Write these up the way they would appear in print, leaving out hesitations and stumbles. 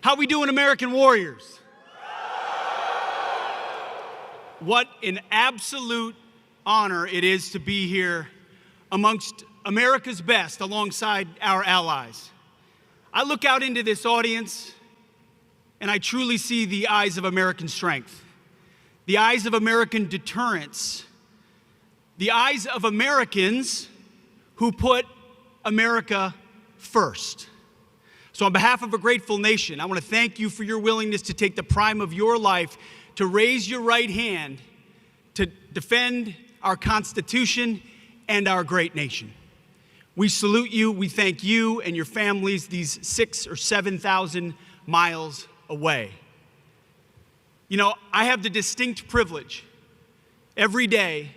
How we doing, American warriors? What an absolute honor it is to be here amongst America's best alongside our allies. I look out into this audience and I truly see the eyes of American strength, the eyes of American deterrence, the eyes of Americans who put America first. So on behalf of a grateful nation, I want to thank you for your willingness to take the prime of your life to raise your right hand to defend our Constitution and our great nation. We salute you. We thank you and your families these 6,000 or 7,000 miles away. You know, I have the distinct privilege every day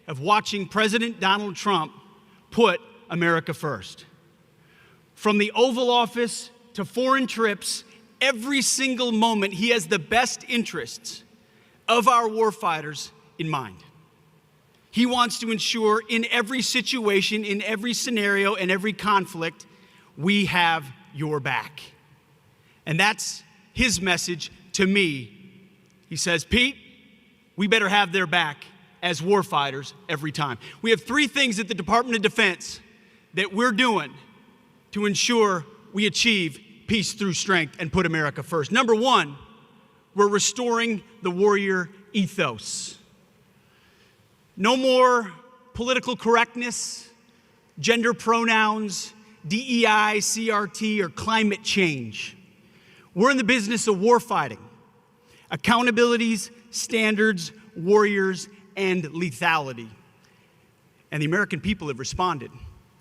of watching President Donald Trump put America first. From the Oval Office to foreign trips, every single moment he has the best interests of our warfighters in mind. He wants to ensure in every situation, in every scenario, and every conflict, we have your back. And that's his message to me. He says, Pete, we better have their back as warfighters every time. We have three things at the Department of Defense that we're doing to ensure we achieve peace through strength and put America first. Number one, we're restoring the warrior ethos. No more political correctness, gender pronouns, DEI, CRT, or climate change. We're in the business of warfighting, accountabilities, standards, warriors, and lethality. And the American people have responded.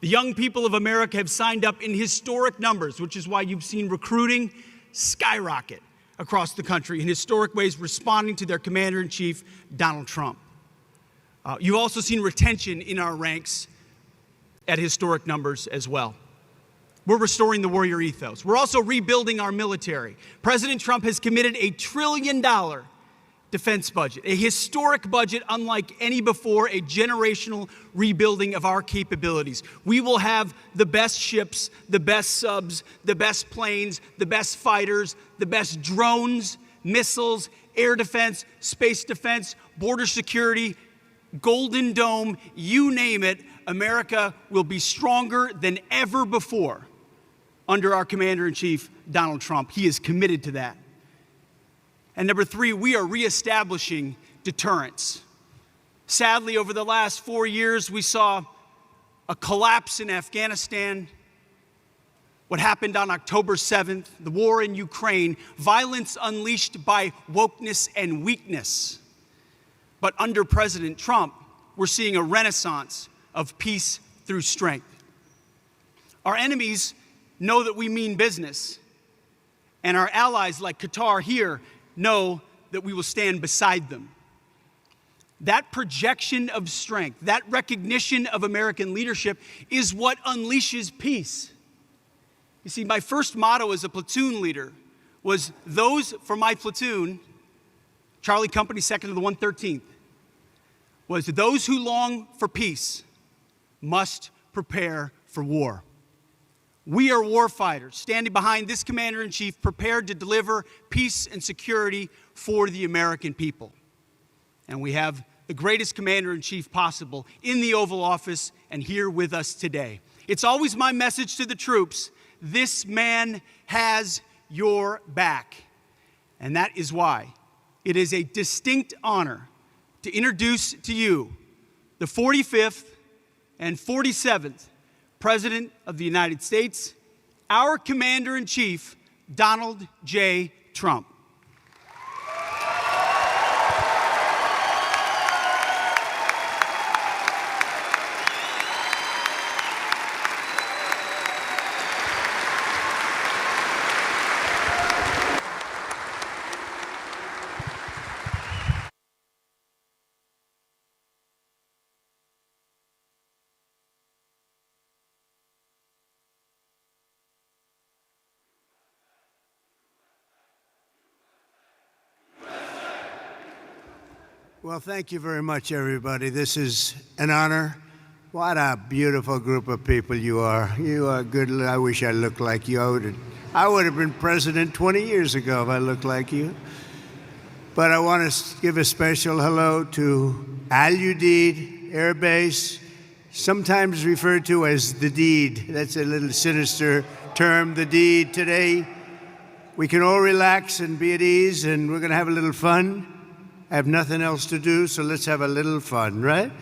The young people of America have signed up in historic numbers, which is why you've seen recruiting skyrocket across the country in historic ways, responding to their commander-in-chief, Donald Trump. You've also seen retention in our ranks at historic numbers as well. We're restoring the warrior ethos. We're also rebuilding our military. President Trump has committed a $1 trillion defense budget, a historic budget unlike any before, a generational rebuilding of our capabilities. We will have the best ships, the best subs, the best planes, the best fighters, the best drones, missiles, air defense, space defense, border security, Golden Dome, you name it. America will be stronger than ever before under our commander-in-chief, Donald Trump. He is committed to that. And number three, we are reestablishing deterrence. Sadly, over the last 4 years, we saw a collapse in Afghanistan, what happened on October 7th, the war in Ukraine, violence unleashed by wokeness and weakness. But under President Trump, we're seeing a renaissance of peace through strength. Our enemies know that we mean business, and our allies like Qatar here know that we will stand beside them. That projection of strength, that recognition of American leadership is what unleashes peace. You see, my first motto as a platoon leader was those for my platoon, Charlie Company, 2nd of the 113th, was those who long for peace must prepare for war. We are warfighters, standing behind this commander-in-chief, prepared to deliver peace and security for the American people. And we have the greatest commander-in-chief possible in the Oval Office and here with us today. It's always my message to the troops, this man has your back. And that is why it is a distinct honor to introduce to you the 45th and 47th President of the United States, our Commander-in-Chief, Donald J. Trump. Well, thank you very much, everybody. This is an honor. What a beautiful group of people you are. You are good. I wish I looked like you. I would have been president 20 years ago if I looked like you. But I want to give a special hello to Udeid Air Base, sometimes referred to as the deed. That's a little sinister term, the deed. Today, we can all relax and be at ease, and we're going to have a little fun. I have nothing else to do, so let's have a little fun, right?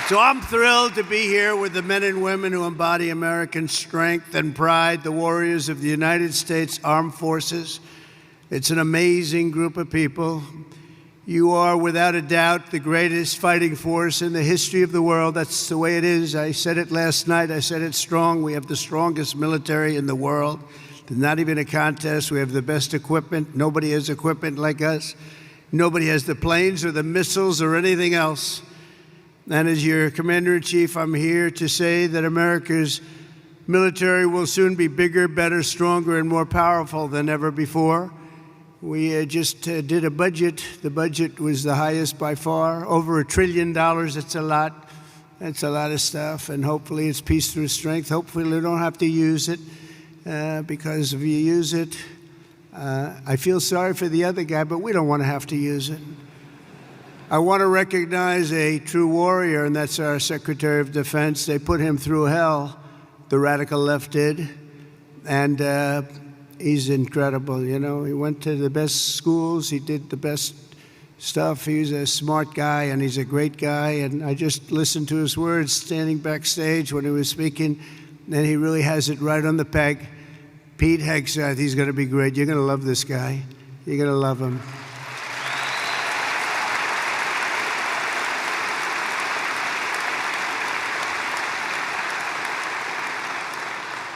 So I'm thrilled to be here with the men and women who embody American strength and pride, the warriors of the United States Armed Forces. It's an amazing group of people. You are, without a doubt, the greatest fighting force in the history of the world. That's the way it is. I said it last night. I said it strong. We have the strongest military in the world. There's not even a contest. We have the best equipment. Nobody has equipment like us. Nobody has the planes or the missiles or anything else. And as your commander-in-chief, I'm here to say that America's military will soon be bigger, better, stronger, and more powerful than ever before. We just did a budget. The budget was the highest by far, over $1 trillion. That's a lot. That's a lot of stuff. And hopefully it's peace through strength. Hopefully we don't have to use it, because if you use it, I feel sorry for the other guy, but we don't want to have to use it. I want to recognize a true warrior, and that's our Secretary of Defense. They put him through hell, the radical left did, and he's incredible. You know, he went to the best schools, he did the best stuff. He's a smart guy, and he's a great guy, and I just listened to his words standing backstage when he was speaking, and he really has it right on the peg. Pete Hegseth, he's going to be great. You're going to love this guy. You're going to love him.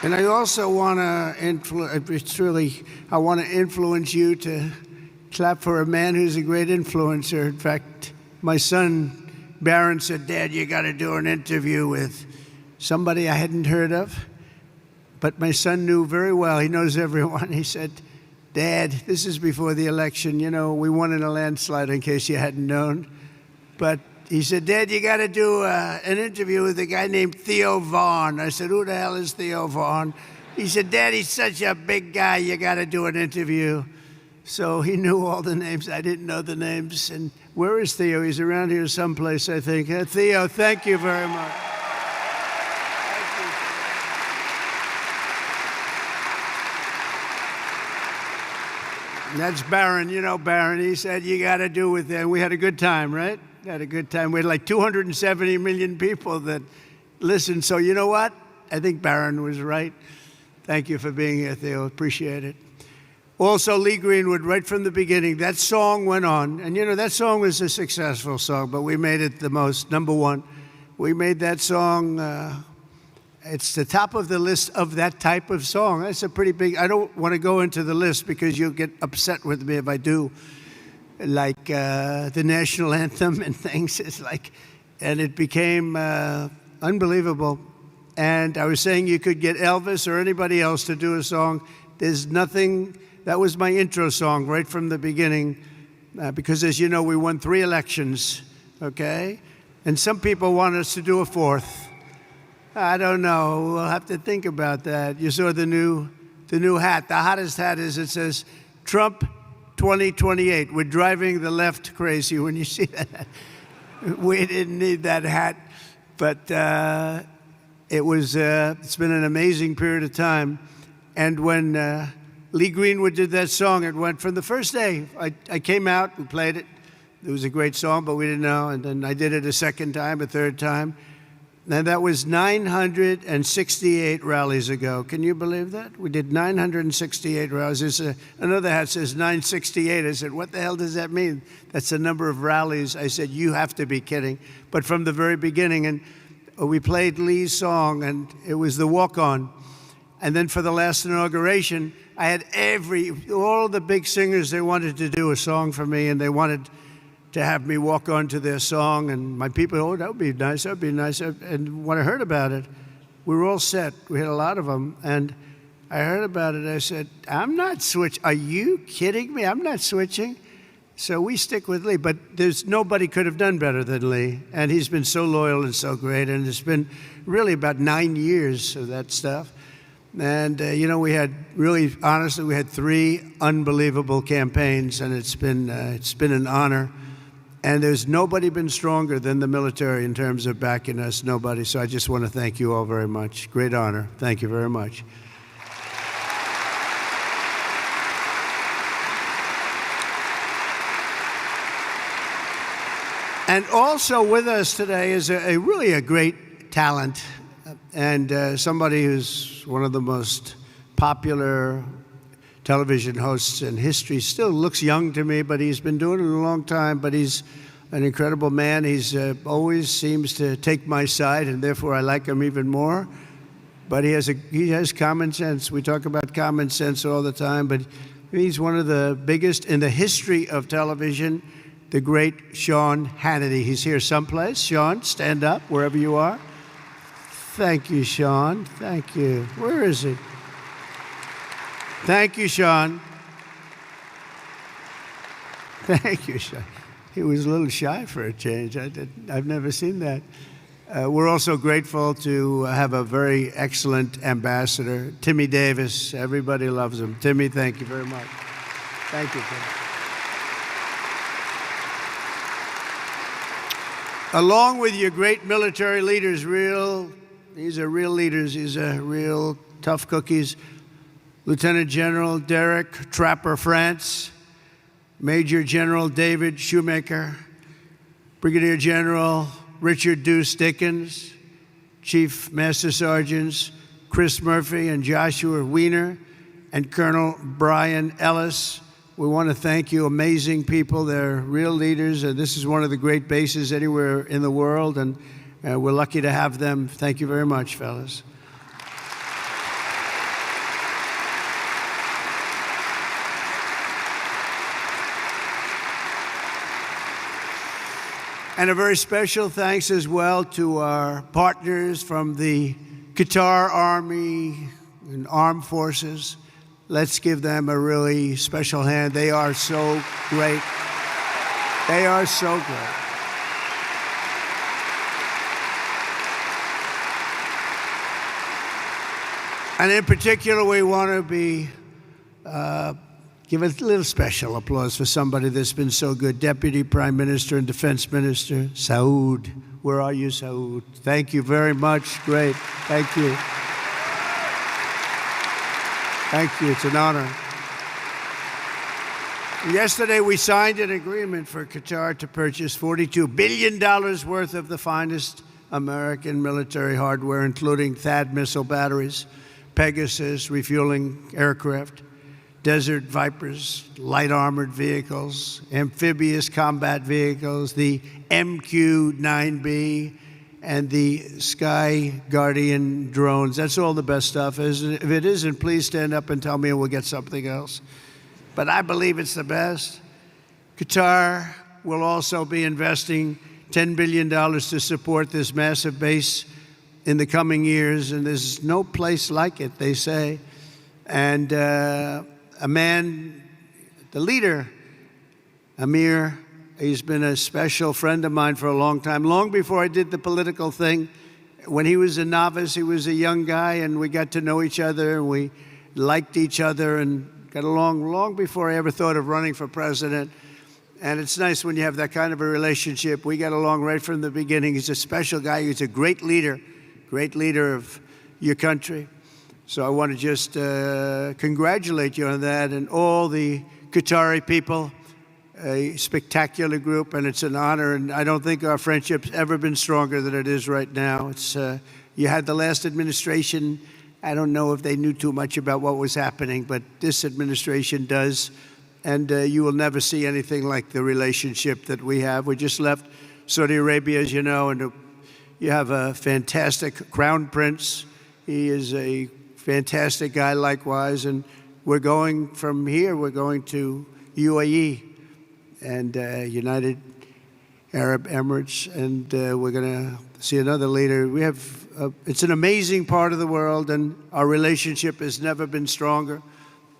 And I also want to influence you to clap for a man who's a great influencer. In fact, my son, Barron, said, "Dad, you got to do an interview with somebody I hadn't heard of." But my son knew very well. He knows everyone. He said, "Dad, this is before the election. You know, we won in a landslide, in case you hadn't known. But he said, Dad, you got to do an interview with a guy named Theo Vaughn." I said, "Who the hell is Theo Vaughn?" He said, "Dad, he's such a big guy. You got to do an interview." So he knew all the names. I didn't know the names. And where is Theo? He's around here someplace, I think. Theo, thank you very much. And that's Barron. You know Barron. He said, "You got to do with that." We had a good time, right? Had a good time. We had like 270 million people that listened. So you know what? I think Barron was right. Thank you for being here, Theo. Appreciate it. Also, Lee Greenwood, right from the beginning, that song went on. And you know, that song was a successful song, but we made it the most, number one. We made that song, it's the top of the list of that type of song. That's a pretty big, I don't want to go into the list because you'll get upset with me if I do. Like the national anthem and things. It's like, and it became unbelievable. And I was saying you could get Elvis or anybody else to do a song. There's nothing, that was my intro song right from the beginning. Because as you know, we won 3 elections, okay? And some people want us to do a 4th. I don't know, we'll have to think about that. You saw the new hat. The hottest hat is, it says, Trump 2028. We're driving the left crazy when you see that. We didn't need that hat, but it's been an amazing period of time. And when Lee Greenwood did that song, it went from the first day. I came out, we played it. It was a great song, but we didn't know. And then I did it a second time, a third time. And that was 968 rallies ago. Can you believe that? We did 968 rallies. There's another hat says 968. I said, what the hell does that mean? That's the number of rallies. I said, you have to be kidding. But from the very beginning, and we played Lee's song, and it was the walk-on. And then for the last inauguration, I had all the big singers, they wanted to do a song for me, and they wanted to have me walk on to their song, and my people, oh, that would be nice, that would be nice. And when I heard about it, we were all set. We had a lot of them, and I heard about it. I said, I'm not switching. Are you kidding me? I'm not switching. So we stick with Lee, but there's nobody could have done better than Lee. And he's been so loyal and so great. And it's been really about 9 years of that stuff. And, we had honestly, we had 3 unbelievable campaigns, and it's been an honor. And there's nobody been stronger than the military in terms of backing us, nobody. So I just want to thank you all very much. Great honor. Thank you very much. And also with us today is really a great talent and somebody who's one of the most popular television hosts in history. Still looks young to me, but he's been doing it a long time. But he's an incredible man. He's always seems to take my side, and therefore I like him even more. But he has common sense. We talk about common sense all the time, but he's one of the biggest in the history of television. The great Sean Hannity. He's here someplace. Sean, stand up wherever you are. Thank you, Sean. Thank you. Where is he? Thank you, Sean. Thank you, Sean. He was a little shy for a change. I've never seen that. We're also grateful to have a very excellent ambassador, Timmy Davis. Everybody loves him. Timmy, thank you very much. Thank you, Timmy. Along with your great military leaders, these are real leaders, these are real tough cookies. Lieutenant General Derek Trapper France, Major General David Shoemaker, Brigadier General Richard Deuce Dickens, Chief Master Sergeants Chris Murphy and Joshua Wiener, and Colonel Brian Ellis. We want to thank you, amazing people. They're real leaders, and this is one of the great bases anywhere in the world, and we're lucky to have them. Thank you very much, fellas. And a very special thanks as well to our partners from the Qatar Army and Armed Forces. Let's give them a really special hand. They are so great. They are so great. And in particular, we want to give a little special applause for somebody that's been so good. Deputy Prime Minister and Defense Minister, Saud. Where are you, Saud? Thank you very much. Great. Thank you. Thank you. It's an honor. Yesterday, we signed an agreement for Qatar to purchase $42 billion worth of the finest American military hardware, including THAAD missile batteries, Pegasus refueling aircraft, Desert Vipers, light armored vehicles, amphibious combat vehicles, the MQ-9B, and the Sky Guardian drones. That's all the best stuff. If it isn't, please stand up and tell me and we'll get something else. But I believe it's the best. Qatar will also be investing $10 billion to support this massive base in the coming years, and there's no place like it, they say. And a man, the leader, Amir, he's been a special friend of mine for a long time. Long before I did the political thing, when he was a novice, he was a young guy, and we got to know each other, and we liked each other and got along long before I ever thought of running for president. And it's nice when you have that kind of a relationship. We got along right from the beginning. He's a special guy. He's a great leader of your country. So I want to just congratulate you on that, and all the Qatari people. A spectacular group, and it's an honor, and I don't think our friendship's ever been stronger than it is right now. It's you had the last administration. I don't know if they knew too much about what was happening, but this administration does, and you will never see anything like the relationship that we have. We just left Saudi Arabia, as you know, and you have a fantastic crown prince. He is a fantastic guy likewise, and we're going from here, we're going to UAE and United Arab Emirates, and we're going to see another leader. We have, it's an amazing part of the world, and our relationship has never been stronger.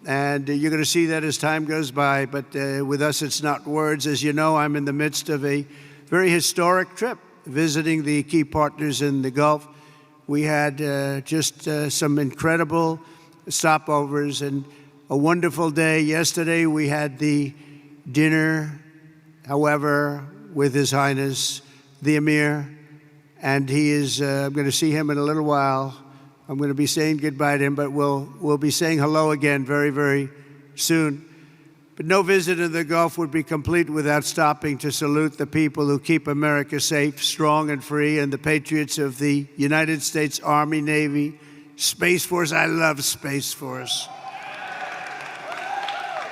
And you're going to see that as time goes by. But with us, it's not words. As you know, I'm in the midst of a very historic trip, visiting the key partners in the Gulf. We had just some incredible stopovers and a wonderful day. Yesterday, we had the dinner, however, with His Highness, the Emir. And he is, I'm going to see him in a little while. I'm going to be saying goodbye to him, but we'll be saying hello again very, very soon. But no visit in the Gulf would be complete without stopping to salute the people who keep America safe, strong, and free, and the patriots of the United States Army, Navy, Space Force. I love Space Force.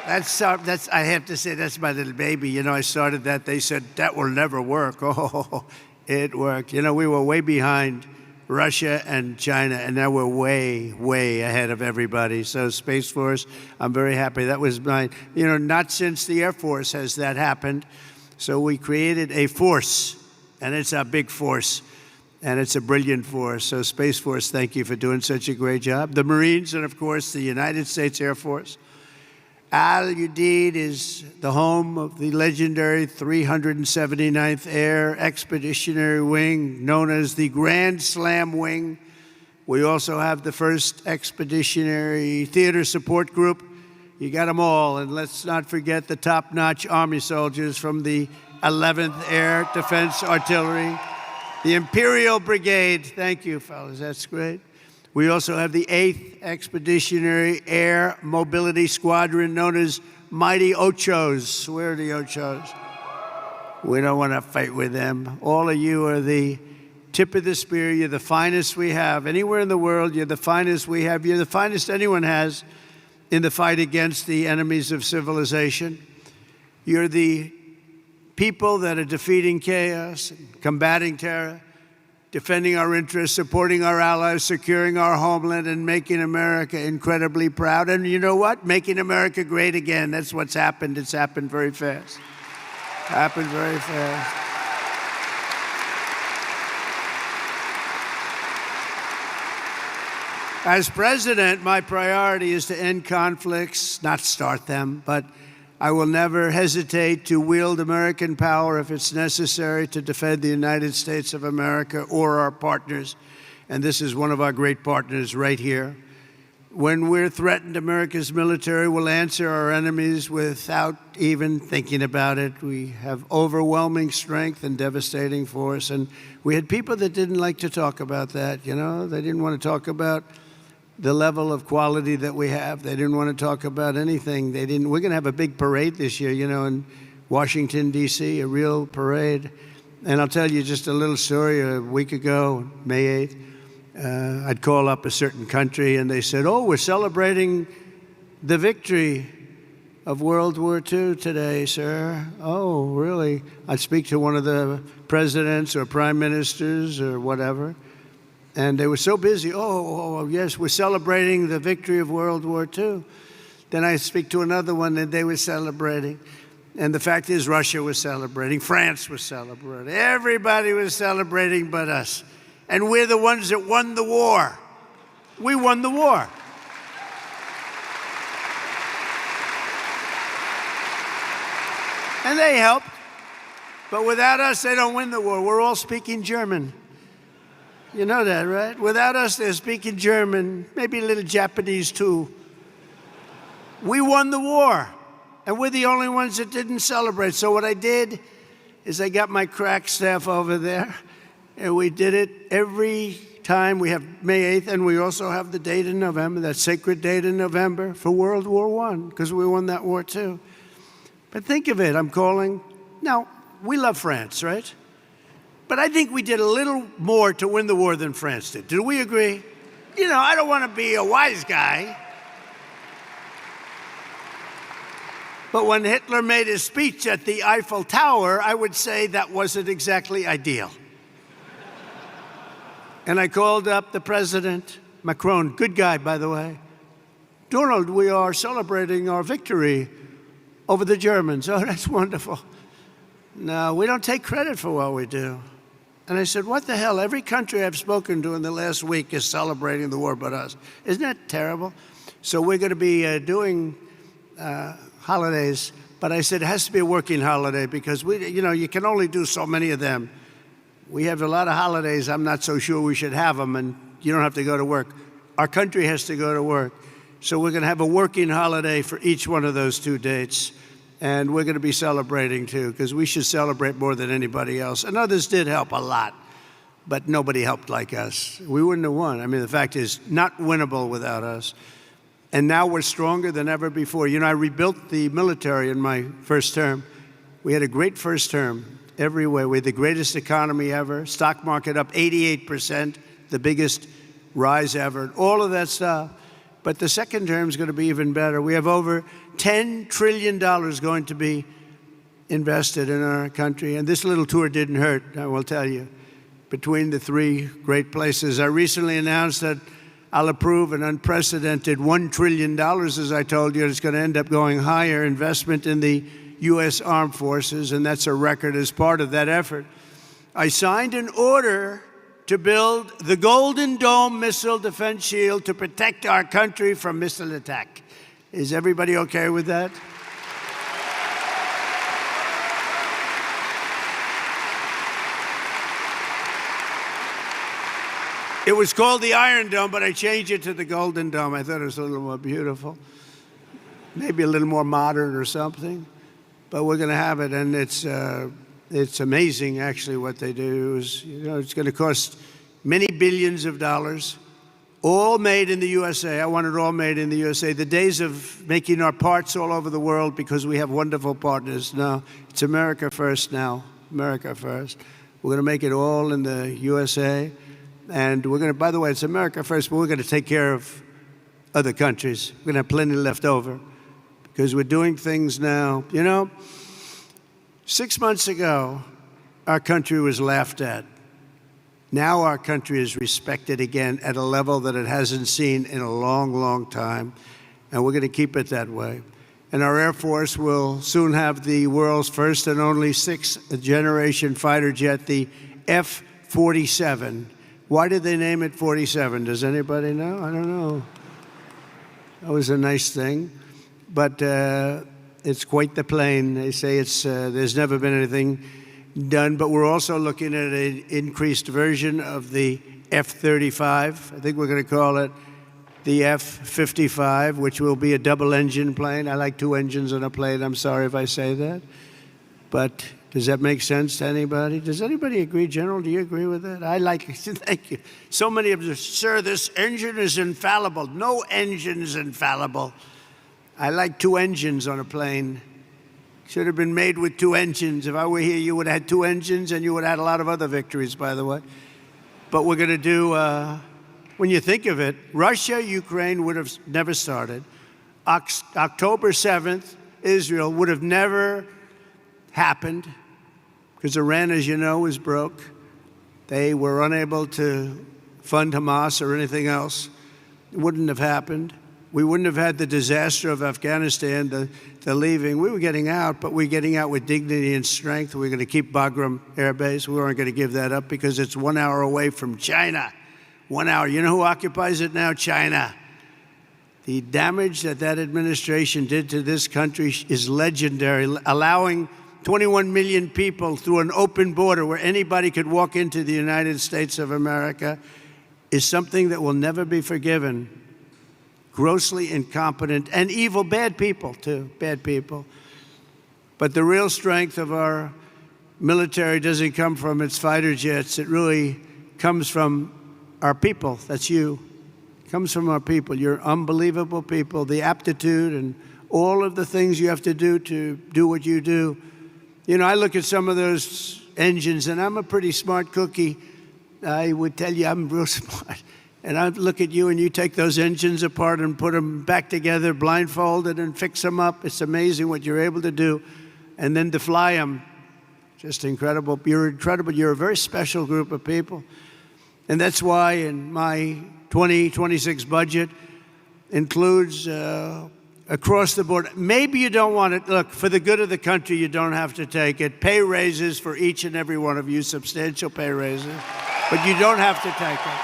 That's I have to say, that's my little baby. You know, I started that. They said, that will never work. Oh, it worked. You know, we were way behind Russia and China, and now we're way, way ahead of everybody. So Space Force, I'm very happy. That was not since the Air Force has that happened. So we created a force, and it's a big force, and it's a brilliant force. So Space Force, thank you for doing such a great job. The Marines, and of course, the United States Air Force. Al Udeid is the home of the legendary 379th Air Expeditionary Wing, known as the Grand Slam Wing. We also have the 1st Expeditionary Theater Support Group. You got them all. And let's not forget the top-notch Army soldiers from the 11th Air Defense Artillery, the Imperial Brigade. Thank you, fellas. That's great. We also have the 8th Expeditionary Air Mobility Squadron, known as Mighty Ochos. Where are the Ochos? We don't want to fight with them. All of you are the tip of the spear. You're the finest we have. Anywhere in the world, you're the finest we have. You're the finest anyone has in the fight against the enemies of civilization. You're the people that are defeating chaos, combating terror, defending our interests, supporting our allies, securing our homeland, and making America incredibly proud. And you know what? Making America great again. That's what's happened. It's happened very fast. Happened very fast. As president, my priority is to end conflicts, not start them, but I will never hesitate to wield American power if it's necessary to defend the United States of America or our partners. And this is one of our great partners right here. When we're threatened, America's military will answer our enemies without even thinking about it. We have overwhelming strength and devastating force. And we had people that didn't like to talk about that, you know? They didn't want to talk about the level of quality that we have. They didn't want to talk about anything. We're going to have a big parade this year, you know, in Washington, D.C., a real parade. And I'll tell you just a little story. A week ago, May 8th, I'd call up a certain country, and they said, oh, we're celebrating the victory of World War II today, sir. Oh, really? I'd speak to one of the presidents or prime ministers or whatever. And they were so busy. Oh, yes, we're celebrating the victory of World War II. Then I speak to another one, and they were celebrating. And the fact is, Russia was celebrating. France was celebrating. Everybody was celebrating but us. And we're the ones that won the war. We won the war. And they helped. But without us, they don't win the war. We're all speaking German. You know that, right? Without us, they're speaking German, maybe a little Japanese too. We won the war, and we're the only ones that didn't celebrate. So what I did is I got my crack staff over there, and we did it every time. We have May 8th, and we also have the date in November, that sacred date in November for World War I, because we won that war too. But think of it, I'm calling. Now, we love France, right? But I think we did a little more to win the war than France did. Do we agree? You know, I don't want to be a wise guy. But when Hitler made his speech at the Eiffel Tower, I would say that wasn't exactly ideal. And I called up the president, Macron, good guy, by the way. Donald, we are celebrating our victory over the Germans. Oh, that's wonderful. No, we don't take credit for what we do. And I said, what the hell? Every country I've spoken to in the last week is celebrating the war but us. Isn't that terrible? So we're going to be doing holidays, but I said it has to be a working holiday because you can only do so many of them. We have a lot of holidays. I'm not so sure we should have them, and you don't have to go to work. Our country has to go to work. So we're going to have a working holiday for each one of those 2 dates. And we're going to be celebrating, too, because we should celebrate more than anybody else. And others did help a lot, but nobody helped like us. We wouldn't have won. I mean, the fact is, not winnable without us. And now we're stronger than ever before. I rebuilt the military in my first term. We had a great first term everywhere. We had the greatest economy ever, stock market up 88%, the biggest rise ever, all of that stuff. But the second term is going to be even better. We have over $10 trillion going to be invested in our country. And this little tour didn't hurt, I will tell you, between the 3 great places. I recently announced that I'll approve an unprecedented $1 trillion, as I told you. It's going to end up going higher investment in the U.S. Armed Forces, and that's a record as part of that effort. I signed an order to build the Golden Dome missile defense shield to protect our country from missile attack. Is everybody okay with that? It was called the Iron Dome, but I changed it to the Golden Dome. I thought it was a little more beautiful, maybe a little more modern or something. But we're going to have it, and it's amazing, actually, what they do. It's going to cost many billions of dollars, all made in the USA. I want it all made in the USA. The days of making our parts all over the world because we have wonderful partners. No, it's America first now, America first. We're going to make it all in the USA. And we're going to, by the way, it's America first, but we're going to take care of other countries. We're going to have plenty left over because we're doing things now. 6 months ago, our country was laughed at. Now our country is respected again at a level that it hasn't seen in a long, long time, and we're going to keep it that way. And our Air Force will soon have the world's first and only 6th-generation fighter jet, the F-47. Why did they name it 47? Does anybody know? I don't know. That was a nice thing. But it's quite the plane. They say there's never been anything done. But we're also looking at an increased version of the F-35. I think we're going to call it the F-55, which will be a double-engine plane. I like 2 engines on a plane. I'm sorry if I say that. But does that make sense to anybody? Does anybody agree, General? Do you agree with that? I like it. Thank you. So many of you, sir, this engine is infallible. No engine is infallible. I like 2 engines on a plane. Should have been made with 2 engines. If I were here, you would have had 2 engines, and you would have had a lot of other victories, by the way. But we're going to do, when you think of it, Russia, Ukraine would have never started. October 7th, Israel would have never happened because Iran, as you know, was broke. They were unable to fund Hamas or anything else. It wouldn't have happened. We wouldn't have had the disaster of Afghanistan, the leaving. We were getting out, but we're getting out with dignity and strength. We're going to keep Bagram Air Base. We weren't going to give that up because it's 1 hour away from China. 1 hour. You know who occupies it now? China. The damage that administration did to this country is legendary, allowing 21 million people through an open border where anybody could walk into the United States of America is something that will never be forgiven. Grossly incompetent and evil, bad people too, bad people. But the real strength of our military doesn't come from its fighter jets. It really comes from our people. That's you. It comes from our people. You're unbelievable people. The aptitude and all of the things you have to do what you do. I look at some of those engines, and I'm a pretty smart cookie. I would tell you I'm real smart. And I look at you, and you take those engines apart and put them back together, blindfolded, and fix them up. It's amazing what you're able to do. And then to fly them, just incredible. You're incredible. You're a very special group of people. And that's why in my 2026 budget includes across the board. Maybe you don't want it. Look, for the good of the country, you don't have to take it. Pay raises for each and every one of you, substantial pay raises. But you don't have to take it.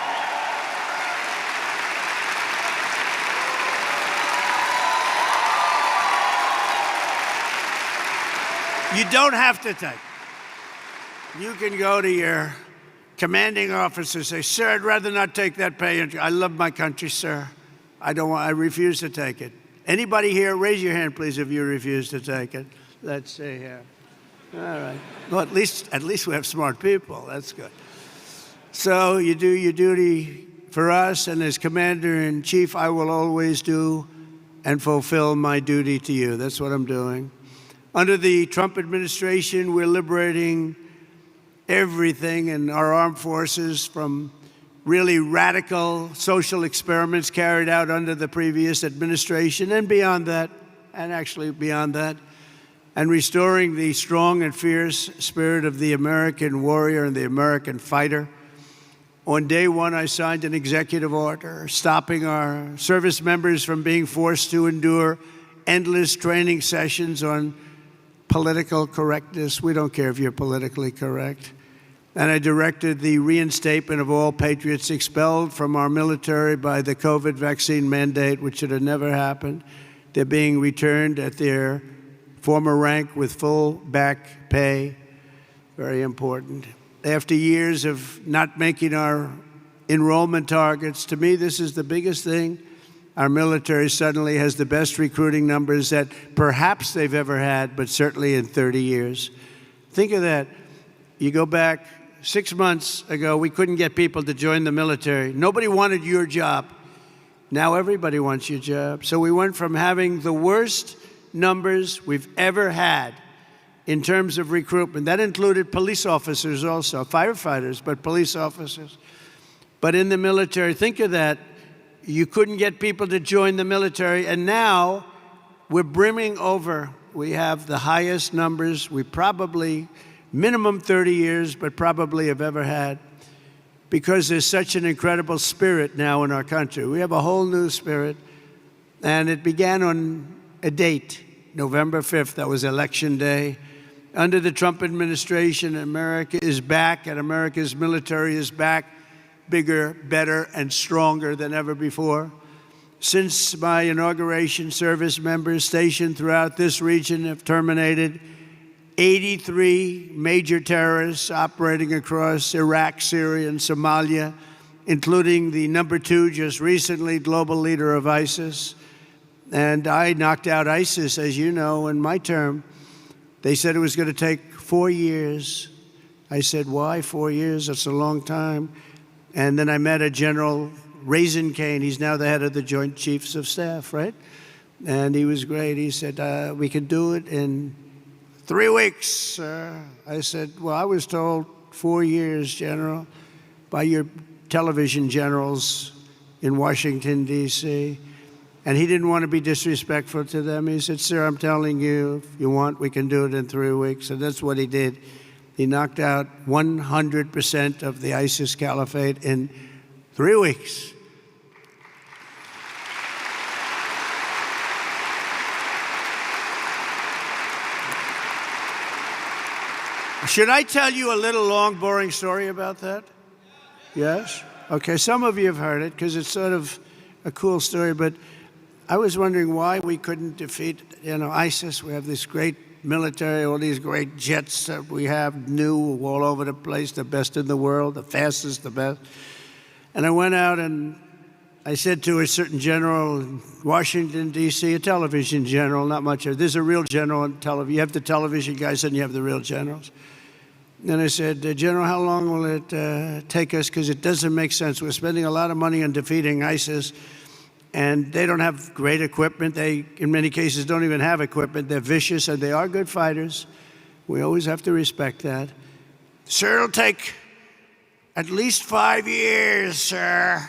You don't have to take. You can go to your commanding officer and say, sir, I'd rather not take that pay. I love my country, sir. I refuse to take it. Anybody here, raise your hand, please, if you refuse to take it. Let's see here. All right. Well, at least we have smart people. That's good. So you do your duty for us, and as Commander-in-Chief, I will always do and fulfill my duty to you. That's what I'm doing. Under the Trump administration, we're liberating everything in our armed forces from really radical social experiments carried out under the previous administration and beyond that, and actually beyond that, and restoring the strong and fierce spirit of the American warrior and the American fighter. On day one, I signed an executive order stopping our service members from being forced to endure endless training sessions on political correctness. We don't care if you're politically correct. And I directed the reinstatement of all patriots expelled from our military by the COVID vaccine mandate, which should have never happened. They're being returned at their former rank with full back pay. Very important. After years of not making our enrollment targets, to me, this is the biggest thing. Our military suddenly has the best recruiting numbers that perhaps they've ever had, but certainly in 30 years. Think of that. You go back 6 months ago, we couldn't get people to join the military. Nobody wanted your job. Now everybody wants your job. So we went from having the worst numbers we've ever had in terms of recruitment. That included police officers also, firefighters, but police officers. But in the military, think of that. You couldn't get people to join the military, and now we're brimming over. We have the highest numbers we probably, minimum 30 years, but probably have ever had, because there's such an incredible spirit now in our country. We have a whole new spirit, and it began on a date, November 5th. That was Election Day. Under the Trump administration, America is back, and America's military is back, bigger, better, and stronger than ever before. Since my inauguration, service members stationed throughout this region have terminated 83 major terrorists operating across Iraq, Syria, and Somalia, including the #2 just recently global leader of ISIS. And I knocked out ISIS, as you know, in my term. They said it was going to take 4 years. I said, why 4 years? That's a long time. And then I met a General Raisin Kane. He's now the head of the Joint Chiefs of Staff, right? And he was great. He said, we can do it in 3 weeks, sir. I said, well, I was told 4 years, General, by your television generals in Washington, D.C., and he didn't want to be disrespectful to them. He said, sir, I'm telling you, if you want, we can do it in 3 weeks. And that's what he did. He knocked out 100% of the ISIS caliphate in 3 weeks. Should I tell you a little long, boring story about that? Yes? Okay, some of you have heard it because it's sort of a cool story, but I was wondering why we couldn't defeat, ISIS. We have this great military, all these great jets that we have, new all over the place, the best in the world, the fastest, the best. And I went out and I said to a certain general in Washington, D.C., a television general, not much. There's a real general on television. You have the television guys and you have the real generals. And I said, General, how long will it take us? Because it doesn't make sense. We're spending a lot of money on defeating ISIS, and they don't have great equipment. They, in many cases, don't even have equipment. They're vicious, and they are good fighters. We always have to respect that. Sir, it'll take at least 5 years, sir.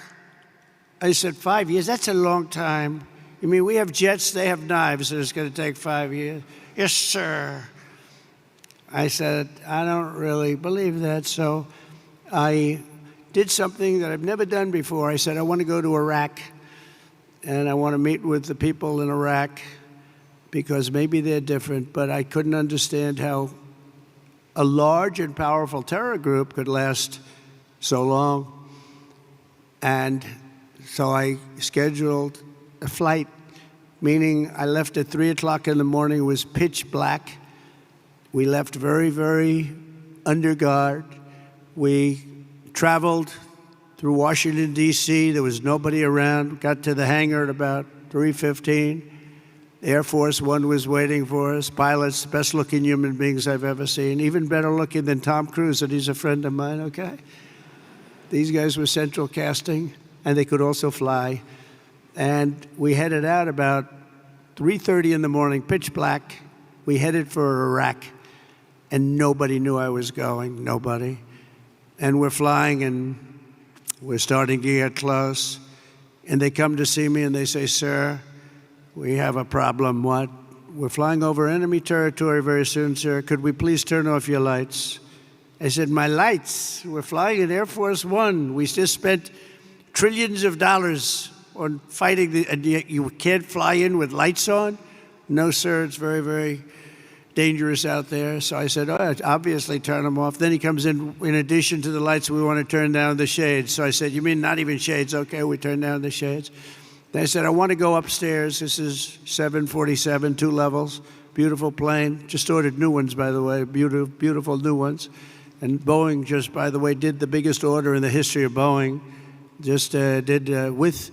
I said, 5 years? That's a long time. You mean we have jets, they have knives, and it's going to take 5 years? Yes, sir. I said, I don't really believe that. So I did something that I've never done before. I said, I want to go to Iraq, and I want to meet with the people in Iraq because maybe they're different, but I couldn't understand how a large and powerful terror group could last so long. And so I scheduled a flight, meaning I left at 3 o'clock in the morning. It was pitch black. We left very, very under guard. We traveled through Washington, D.C. There was nobody around. Got to the hangar at about 3:15. Air Force One was waiting for us. Pilots, best-looking human beings I've ever seen. Even better looking than Tom Cruise, and he's a friend of mine, okay? These guys were central casting, and they could also fly. And we headed out about 3:30 in the morning, pitch black. We headed for Iraq, and nobody knew I was going, nobody. And we're flying, and we're starting to get close. And they come to see me, and they say, "Sir, we have a problem." "What?" "We're flying over enemy territory very soon, sir. Could we please turn off your lights?" I said, "My lights? We're flying in Air Force One. We just spent trillions of dollars on fighting, and you can't fly in with lights on?" "No, sir, it's very, very dangerous out there." So I said, "Oh, obviously turn them off." Then he comes in addition to the lights, we want to turn down the shades. So I said, "You mean not even shades?" "Okay, we turn down the shades." Then I said, "I want to go upstairs." This is 747, 2 levels, beautiful plane. Just ordered new ones, by the way, beautiful new ones. And Boeing just, by the way, did the biggest order in the history of Boeing. Just did with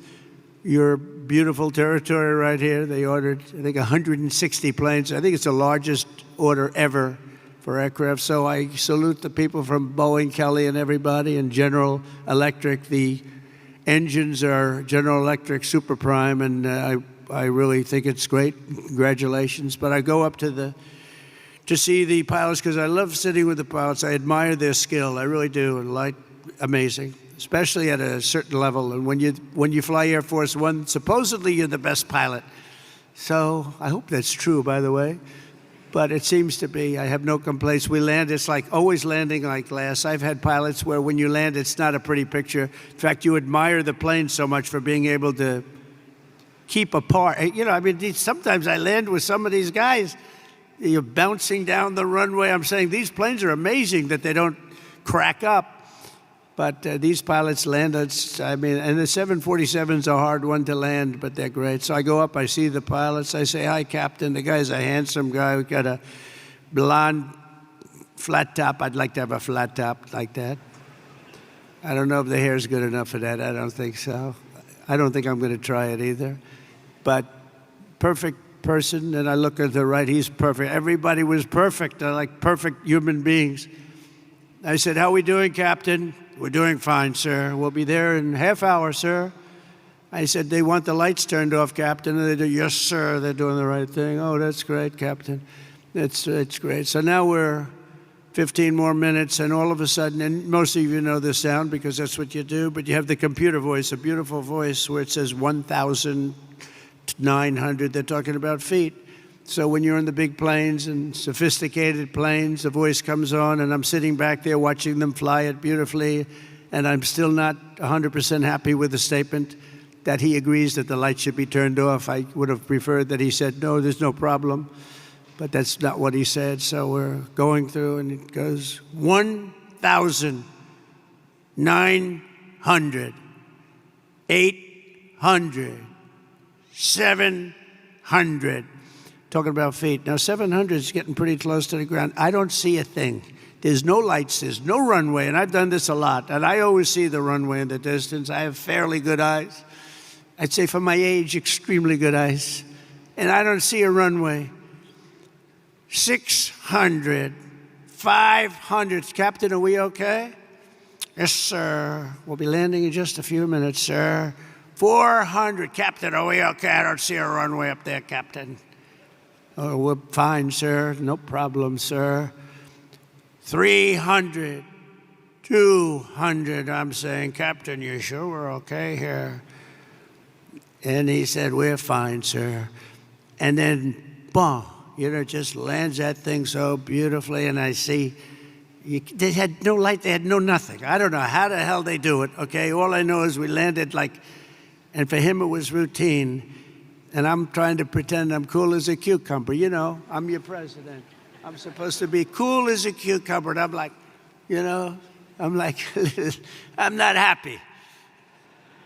your beautiful territory right here. They ordered, I think, 160 planes. I think it's the largest order ever for aircraft. So I salute the people from Boeing, Kelly, and everybody, and General Electric. The engines are General Electric Super Prime, and I really think it's great. Congratulations. But I go up to see the pilots because I love sitting with the pilots. I admire their skill. I really do. And amazing, especially at a certain level. And when you fly Air Force One, supposedly you're the best pilot. So I hope that's true, by the way. But it seems to be. I have no complaints. We land, it's like always landing like glass. I've had pilots where when you land, it's not a pretty picture. In fact, you admire the plane so much for being able to keep apart. You know, I mean, sometimes I land with some of these guys. You're bouncing down the runway. I'm saying these planes are amazing that they don't crack up. But these pilots land, I mean, and the 747's a hard one to land, but they're great. So I go up, I see the pilots. I say, "Hi, Captain." The guy's a handsome guy. We've got a blonde flat top. I'd like to have a flat top like that. I don't know if the hair's good enough for that. I don't think so. I don't think I'm going to try it either. But perfect person, and I look at the right, he's perfect. Everybody was perfect. They're like perfect human beings. I said, "How are we doing, Captain?" "We're doing fine, sir. We'll be there in half hour, sir." I said, "They want the lights turned off, Captain." And they do, "Yes, sir, they're doing the right thing." "Oh, that's great, Captain. It's great." So now we're 15 more minutes, and all of a sudden, and most of you know this sound because that's what you do, but you have the computer voice, a beautiful voice where it says 1,900. They're talking about feet. So when you're in the big planes and sophisticated planes, the voice comes on, and I'm sitting back there watching them fly it beautifully, and I'm still not 100% happy with the statement that he agrees that the lights should be turned off. I would have preferred that he said, "No, there's no problem." But that's not what he said. So we're going through, and it goes 1,900, 800, 700. Talking about feet. Now, 700 is getting pretty close to the ground. I don't see a thing. There's no lights. There's no runway. And I've done this a lot. And I always see the runway in the distance. I have fairly good eyes. I'd say for my age, extremely good eyes. And I don't see a runway. 600, 500. "Captain, are we okay?" "Yes, sir. We'll be landing in just a few minutes, sir." 400. "Captain, are we okay?" "I don't see a runway up there, Captain." "Oh, we're fine, sir. No problem, sir." 300, 200. I'm saying, "Captain, you sure we're okay here?" And he said, "We're fine, sir." And then, boom, just lands that thing so beautifully, and I see they had no light, they had no nothing. I don't know how the hell they do it, okay? All I know is we landed and for him it was routine. And I'm trying to pretend I'm cool as a cucumber. You know, I'm your president. I'm supposed to be cool as a cucumber. And I'm like, I'm not happy.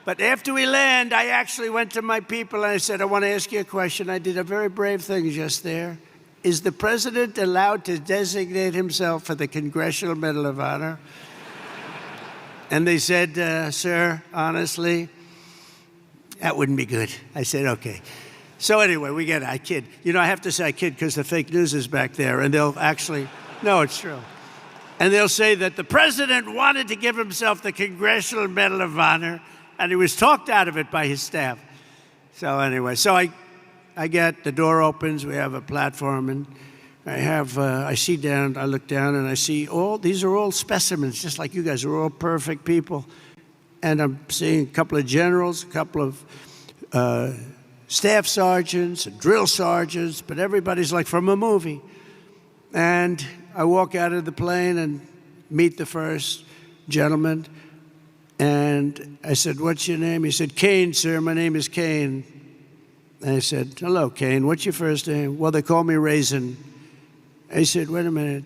But after we land, I actually went to my people and I said, "I want to ask you a question." I did a very brave thing just there. is the president allowed to designate himself for the Congressional Medal of Honor? And they said, sir, honestly, that wouldn't be good. I said, okay. So anyway, we get it. I kid. You know, I have to say I kid because the fake news is back there, and they'll actually, no, it's true. And they'll say that the president wanted to give himself the Congressional Medal of Honor, and he was talked out of it by his staff. So anyway, so I get, the door opens, we have a platform, and I see down, I look down, and I see these are all specimens, just like you guys are all perfect people. And I'm seeing a couple of generals, a couple of staff sergeants, and drill sergeants, but everybody's like from a movie. And I walk out of the plane and meet the first gentleman. And I said, what's your name? He said, Kane, sir, my name is Kane. And I said, hello, Kane, what's your first name? Well, they call me Raisin. I said, wait a minute,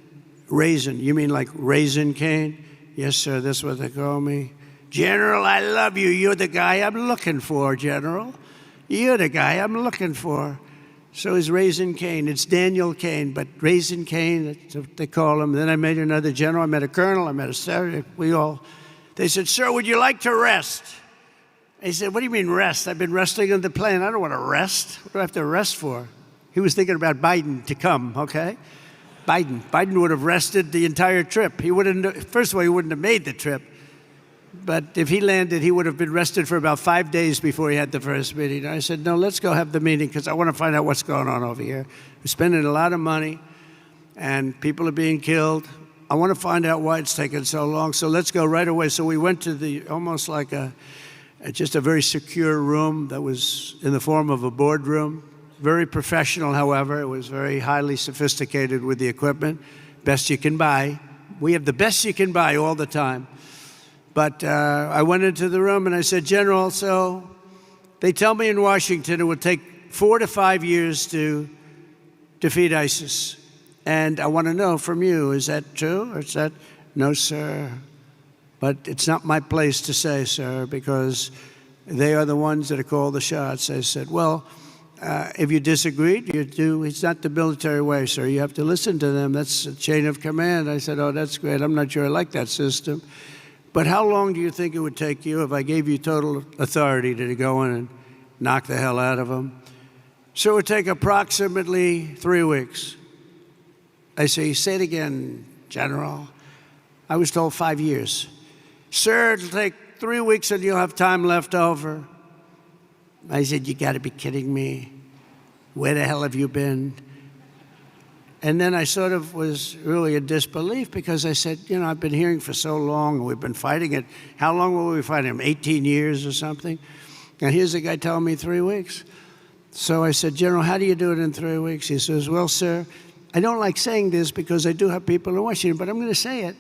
Raisin, you mean like Raisin Kane? Yes, sir, that's what they call me. General, I love you. You're the guy I'm looking for, General. You're the guy I'm looking for. So is Raisin Kane. It's Daniel Kane, but Raisin Kane, that's what they call him. Then I met another general. I met a colonel. I met a sergeant. They said, sir, would you like to rest? I said, what do you mean rest? I've been resting on the plane. I don't want to rest. What do I have to rest for? He was thinking about Biden to come, okay? Biden would have rested the entire trip. First of all, he wouldn't have made the trip. But if he landed, he would have been rested for about 5 days before he had the first meeting. I said, no, let's go have the meeting because I want to find out what's going on over here. We're spending a lot of money, and people are being killed. I want to find out why it's taking so long, so let's go right away. So we went to almost like just a very secure room that was in the form of a boardroom. Very professional, however. It was very highly sophisticated with the equipment. Best you can buy. We have the best you can buy all the time. But I went into the room and I said, General, so they tell me in Washington it would take 4 to 5 years to defeat ISIS. And I want to know from you, is that true? Or is that, no, sir. But it's not my place to say, sir, because they are the ones that are called the shots. I said, well, if you disagreed, it's not the military way, sir. You have to listen to them. That's a chain of command. I said, oh, that's great. I'm not sure I like that system. But how long do you think it would take you if I gave you total authority to go in and knock the hell out of them? So it would take approximately 3 weeks. I say it again, General. I was told 5 years. Sir, it'll take 3 weeks and you'll have time left over. I said, you got to be kidding me. Where the hell have you been? And then I sort of was really in disbelief because I said, you know, I've been hearing for so long, and we've been fighting it. How long will we fight him? 18 years or something? And here's the guy telling me 3 weeks. So I said, General, how do you do it in 3 weeks? He says, well, sir, I don't like saying this because I do have people in Washington, but I'm going to say it.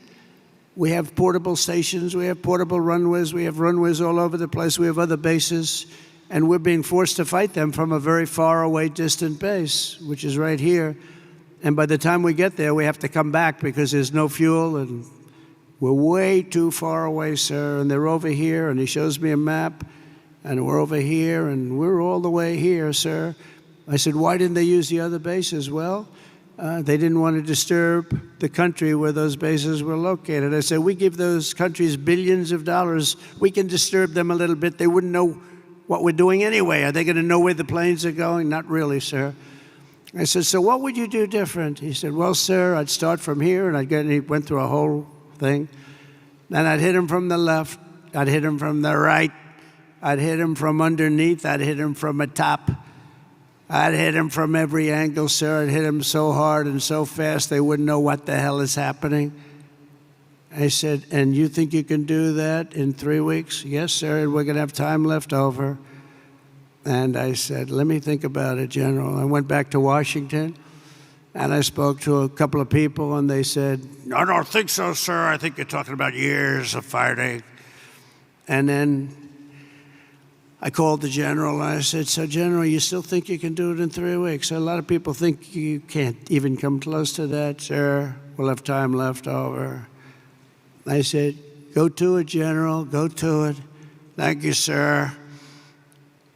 We have portable stations. We have portable runways. We have runways all over the place. We have other bases. And we're being forced to fight them from a very far away, distant base, which is right here. And by the time we get there, we have to come back because there's no fuel, and we're way too far away, sir. And they're over here, and he shows me a map, and we're over here, and we're all the way here, sir. I said, why didn't they use the other bases? Well, they didn't want to disturb the country where those bases were located. I said, we give those countries billions of dollars. We can disturb them a little bit. They wouldn't know what we're doing anyway. Are they going to know where the planes are going? Not really, sir. I said, so what would you do different? He said, well, sir, I'd start from here, and he went through a whole thing. Then I'd hit him from the left. I'd hit him from the right. I'd hit him from underneath. I'd hit him from the top. I'd hit him from every angle, sir. I'd hit him so hard and so fast they wouldn't know what the hell is happening. I said, and you think you can do that in 3 weeks? Yes, sir, and we're going to have time left over. And I said, let me think about it, General. I went back to Washington, and I spoke to a couple of people, and they said, I don't think so, sir. I think you're talking about years of fighting. And then I called the general, and I said, so, General, you still think you can do it in 3 weeks? A lot of people think you can't even come close to that, sir. We'll have time left over. I said, go to it, General, go to it. Thank you, sir.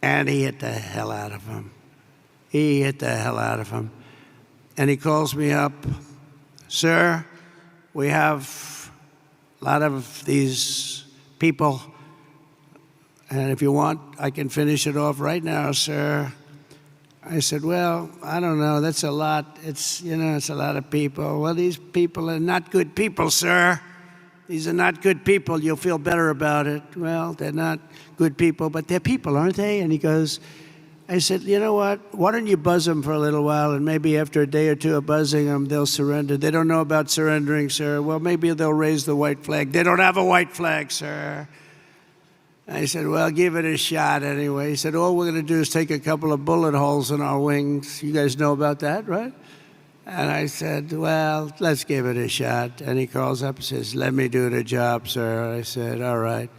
And he hit the hell out of him. He hit the hell out of him. And he calls me up, "Sir, we have a lot of these people, and if you want, I can finish it off right now, sir." I said, "Well, I don't know, that's a lot. It's a lot of people." "Well, these people are not good people, sir. These are not good people. You'll feel better about it." "Well, they're not good people, but they're people, aren't they?" And he goes, I said, "You know what? Why don't you buzz them for a little while, and maybe after a day or two of buzzing them, they'll surrender." "They don't know about surrendering, sir." "Well, maybe they'll raise the white flag." "They don't have a white flag, sir." I said, "Well, give it a shot anyway." He said, "All we're going to do is take a couple of bullet holes in our wings." You guys know about that, right? And I said, "Well, let's give it a shot." And he calls up and says, "Let me do the job, sir." I said, "All right,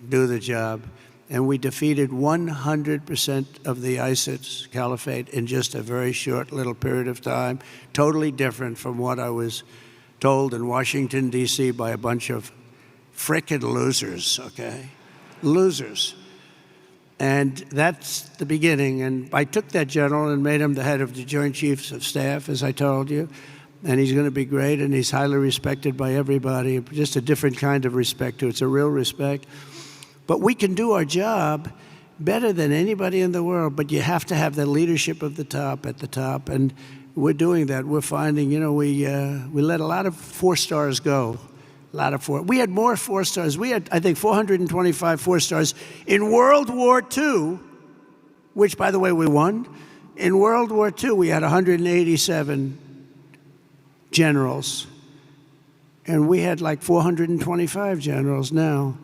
do the job." And we defeated 100% of the ISIS caliphate in just a very short little period of time, totally different from what I was told in Washington, D.C. by a bunch of frickin' losers, okay? Losers. And that's the beginning. And I took that general and made him the head of the Joint Chiefs of Staff, as I told you. And he's going to be great, and he's highly respected by everybody, just a different kind of respect, too. It's a real respect. But we can do our job better than anybody in the world, but you have to have the leadership of the top at the top, and we're doing that. We're finding, we let a lot of 4 stars go, a lot of 4. We had more 4 stars. We had, I think, 425 4 stars in World War II, which, by the way, we won. In World War II, we had 187 generals, and we had like 425 generals now,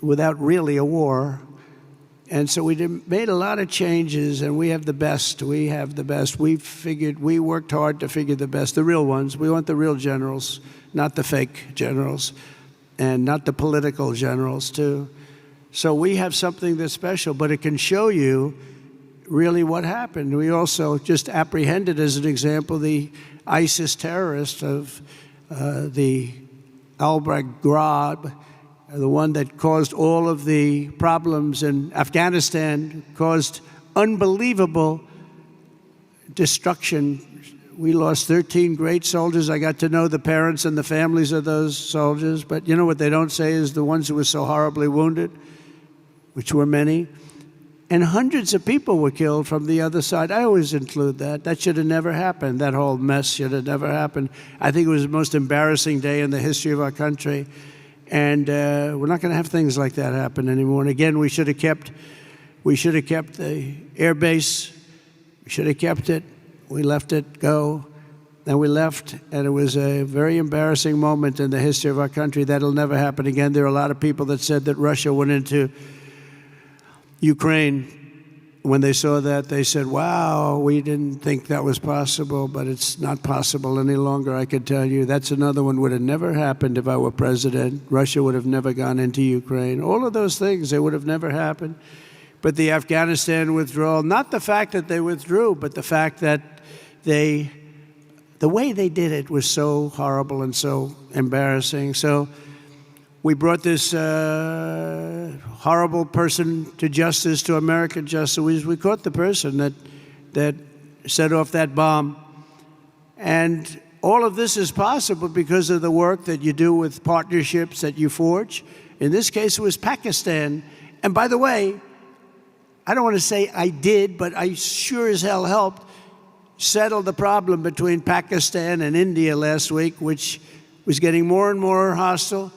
without really a war. And so we made a lot of changes, and we have the best. We have the best. We worked hard to figure the best, the real ones. We want the real generals, not the fake generals, and not the political generals, too. So we have something that's special, but it can show you really what happened. We also just apprehended, as an example, the ISIS terrorist of the Al-Baghdad, the one that caused all of the problems in Afghanistan, caused unbelievable destruction. We lost 13 great soldiers. I got to know the parents and the families of those soldiers. But you know what they don't say is the ones who were so horribly wounded, which were many. And hundreds of people were killed from the other side. I always include that. That should have never happened. That whole mess should have never happened. I think it was the most embarrassing day in the history of our country. And we're not going to have things like that happen anymore. And again, we should have kept the air base. We should have kept it. We let it go, and we left. And it was a very embarrassing moment in the history of our country. That'll never happen again. There are a lot of people that said that Russia went into Ukraine. When they saw that, they said, "Wow, we didn't think that was possible," but it's not possible any longer, I can tell you. That's another one would have never happened if I were president. Russia would have never gone into Ukraine. All of those things, they would have never happened. But the Afghanistan withdrawal, not the fact that they withdrew, but the fact that the way they did it was so horrible and so embarrassing. So we brought this horrible person to justice, to American justice. We caught the person that set off that bomb. And all of this is possible because of the work that you do with partnerships that you forge. In this case, it was Pakistan. And by the way, I don't want to say I did, but I sure as hell helped settle the problem between Pakistan and India last week, which was getting more and more hostile.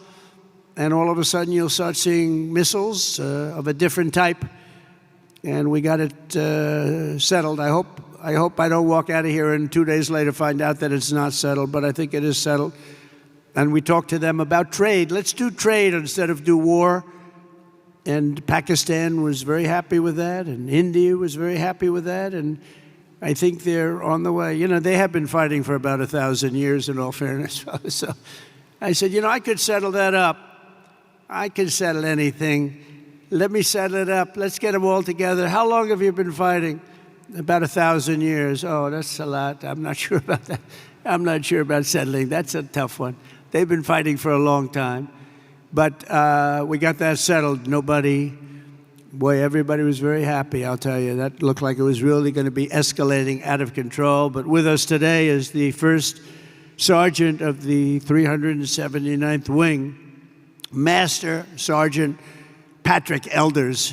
And all of a sudden, you'll start seeing missiles of a different type. And we got it settled. I hope I don't walk out of here and 2 days later find out that it's not settled, but I think it is settled. And we talked to them about trade. Let's do trade instead of do war. And Pakistan was very happy with that, and India was very happy with that. And I think they're on the way. They have been fighting for about 1,000 years, in all fairness. So I said, I could settle that up. I can settle anything. Let me settle it up. Let's get them all together. How long have you been fighting? About 1,000 years. Oh, that's a lot. I'm not sure about that. I'm not sure about settling. That's a tough one. They've been fighting for a long time. But we got that settled. Nobody Boy, everybody was very happy, I'll tell you. That looked like it was really going to be escalating out of control. But with us today is the first sergeant of the 379th Wing, Master Sergeant Patrick Elders.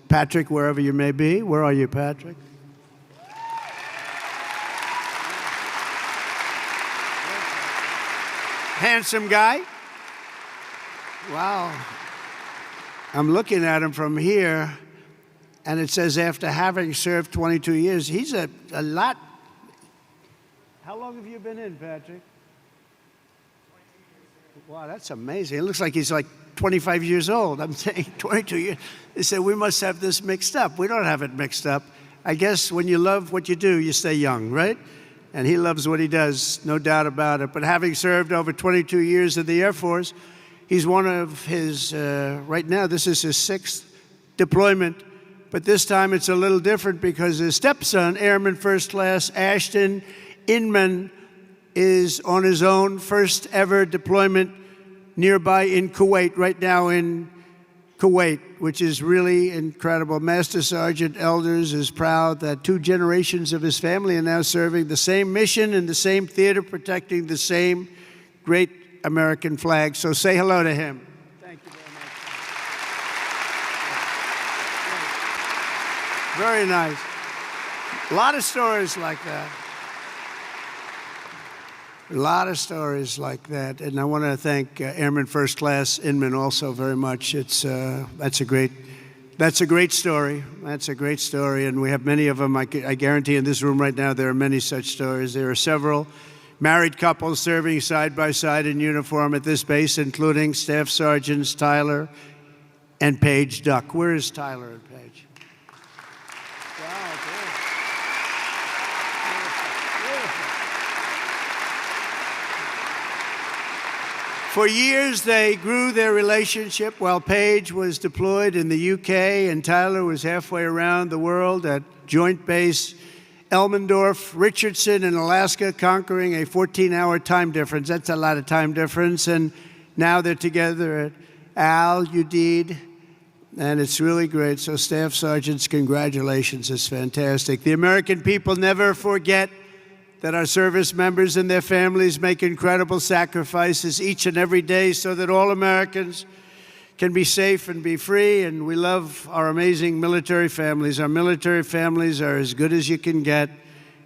Patrick, wherever you may be. Where are you, Patrick? Handsome guy. Wow. I'm looking at him from here, and it says after having served 22 years, he's a lot. How long have you been in, Patrick? Wow, that's amazing. It looks like he's like 25 years old. I'm saying 22 years. They said, we must have this mixed up. We don't have it mixed up. I guess when you love what you do, you stay young, right? And he loves what he does, no doubt about it. But having served over 22 years in the Air Force, he's one of his, right now, this is his 6th deployment. But this time it's a little different because his stepson, Airman First Class Ashton Inman, is on his own first ever deployment nearby in Kuwait, right now in Kuwait, which is really incredible. Master Sergeant Elders is proud that 2 generations of his family are now serving the same mission in the same theater, protecting the same great American flag. So say hello to him. Thank you very much. Very nice. A lot of stories like that. A lot of stories like that, and I want to thank Airman First Class Inman also very much. That's a great story. That's a great story, and we have many of them. I guarantee in this room right now there are many such stories. There are several married couples serving side by side in uniform at this base, including Staff Sergeants Tyler and Paige Duck. Where is Tyler and Paige? For years, they grew their relationship while Paige was deployed in the UK and Tyler was halfway around the world at Joint Base Elmendorf, Richardson in Alaska, conquering a 14-hour time difference. That's a lot of time difference. And now they're together at Udeid, and it's really great. So Staff Sergeants, congratulations. It's fantastic. The American people never forget that our service members and their families make incredible sacrifices each and every day so that all Americans can be safe and be free, and we love our amazing military families. Our military families are as good as you can get.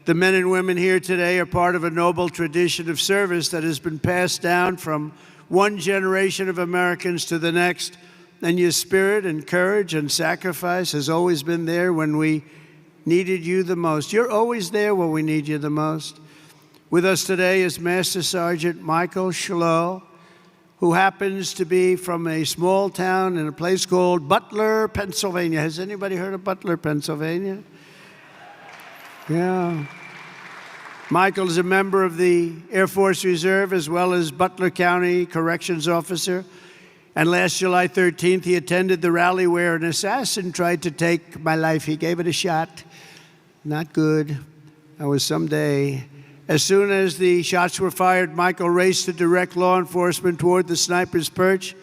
The men and women here today are part of a noble tradition of service that has been passed down from one generation of Americans to the next, and your spirit and courage and sacrifice has always been there when we needed you the most. You're always there when we need you the most. With us today is Master Sergeant Michael Schlow, who happens to be from a small town in a place called Butler, Pennsylvania. Has anybody heard of Butler, Pennsylvania? Yeah. Michael is a member of the Air Force Reserve as well as Butler County Corrections Officer. And last July 13th, he attended the rally where an assassin tried to take my life. He gave it a shot. Not good. That was someday. As soon as the shots were fired, Michael raced to direct law enforcement toward the sniper's perch,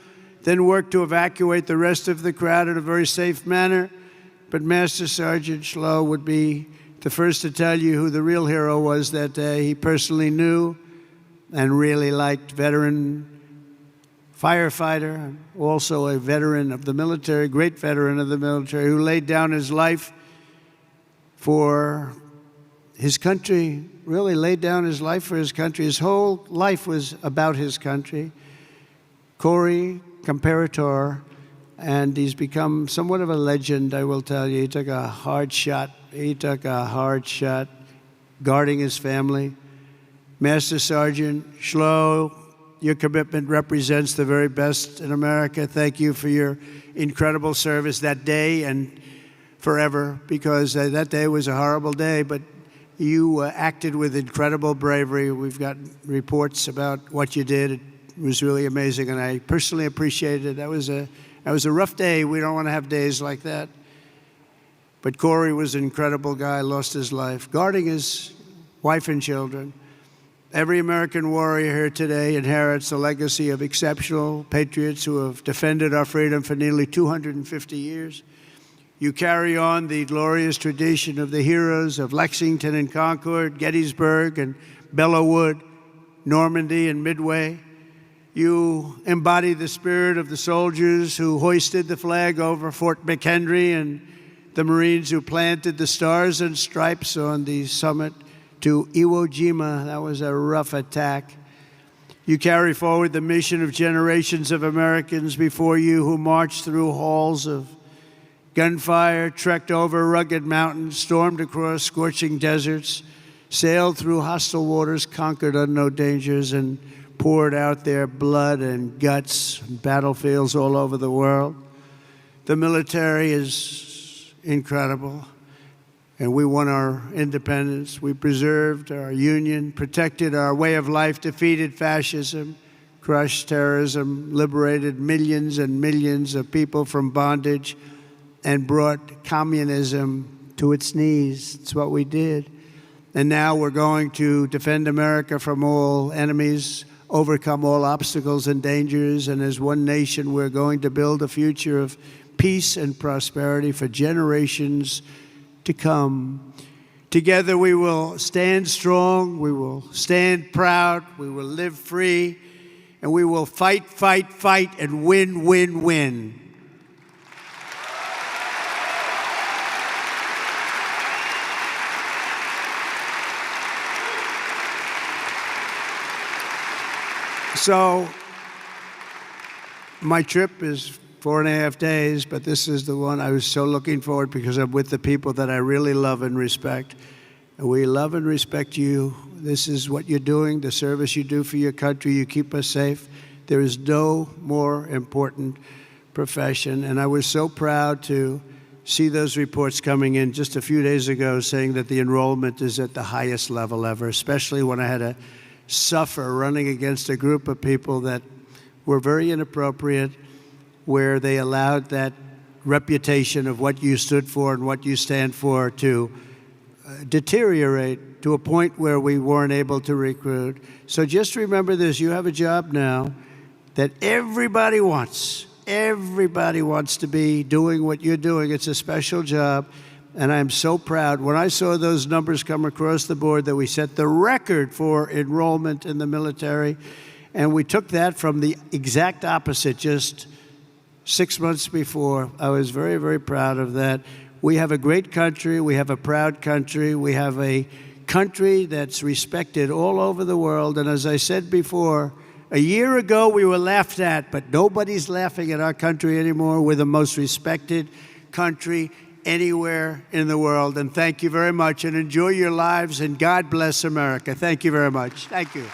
then worked to evacuate the rest of the crowd in a very safe manner. But Master Sergeant Schlow would be the first to tell you who the real hero was that day. He personally knew and really liked veteran firefighter, also a veteran of the military, great veteran of the military, who laid down his life for his country, really laid down his life for his country. His whole life was about his country. Corey Comparator, and he's become somewhat of a legend, I will tell you. He took a hard shot. He took a hard shot guarding his family. Master Sergeant Schlow, your commitment represents the very best in America. Thank you for your incredible service that day and forever, because that day was a horrible day, but you acted with incredible bravery. We've got reports about what you did. It was really amazing, and I personally appreciated it. That was a rough day. We don't want to have days like that. But Corey was an incredible guy, lost his life, guarding his wife and children. Every American warrior here today inherits a legacy of exceptional patriots who have defended our freedom for nearly 250 years. You carry on the glorious tradition of the heroes of Lexington and Concord, Gettysburg and Belleau Wood, Normandy and Midway. You embody the spirit of the soldiers who hoisted the flag over Fort McHenry and the Marines who planted the stars and stripes on the summit to Iwo Jima. That was a rough attack. You carry forward the mission of generations of Americans before you who marched through halls of gunfire, trekked over rugged mountains, stormed across scorching deserts, sailed through hostile waters, conquered unknown dangers, and poured out their blood and guts on battlefields all over the world. The military is incredible, and we won our independence. We preserved our union, protected our way of life, defeated fascism, crushed terrorism, liberated millions and millions of people from bondage, and brought communism to its knees. It's what we did. And now we're going to defend America from all enemies, overcome all obstacles and dangers, and as one nation, we're going to build a future of peace and prosperity for generations to come. Together we will stand strong, we will stand proud, we will live free, and we will fight, fight, fight, and win, win, win. So my trip is 4.5 days, but this is the one I was so looking forward because I'm with the people that I really love and respect. And we love and respect you. This is what you're doing, the service you do for your country. You keep us safe. There is no more important profession. And I was so proud to see those reports coming in just a few days ago saying that the enrollment is at the highest level ever, especially when I had to suffer running against a group of people that were very inappropriate, where they allowed that reputation of what you stood for and what you stand for to deteriorate to a point where we weren't able to recruit. So just remember this, you have a job now that everybody wants. Everybody wants to be doing what you're doing. It's a special job. And I'm so proud. When I saw those numbers come across the board that we set the record for enrollment in the military, and we took that from the exact opposite just 6 months before, I was very, very proud of that. We have a great country. We have a proud country. We have a country that's respected all over the world. And as I said before, a year ago we were laughed at, but nobody's laughing at our country anymore. We're the most respected country anywhere in the world. And thank you very much, and enjoy your lives, and God bless America. Thank you very much. Thank you.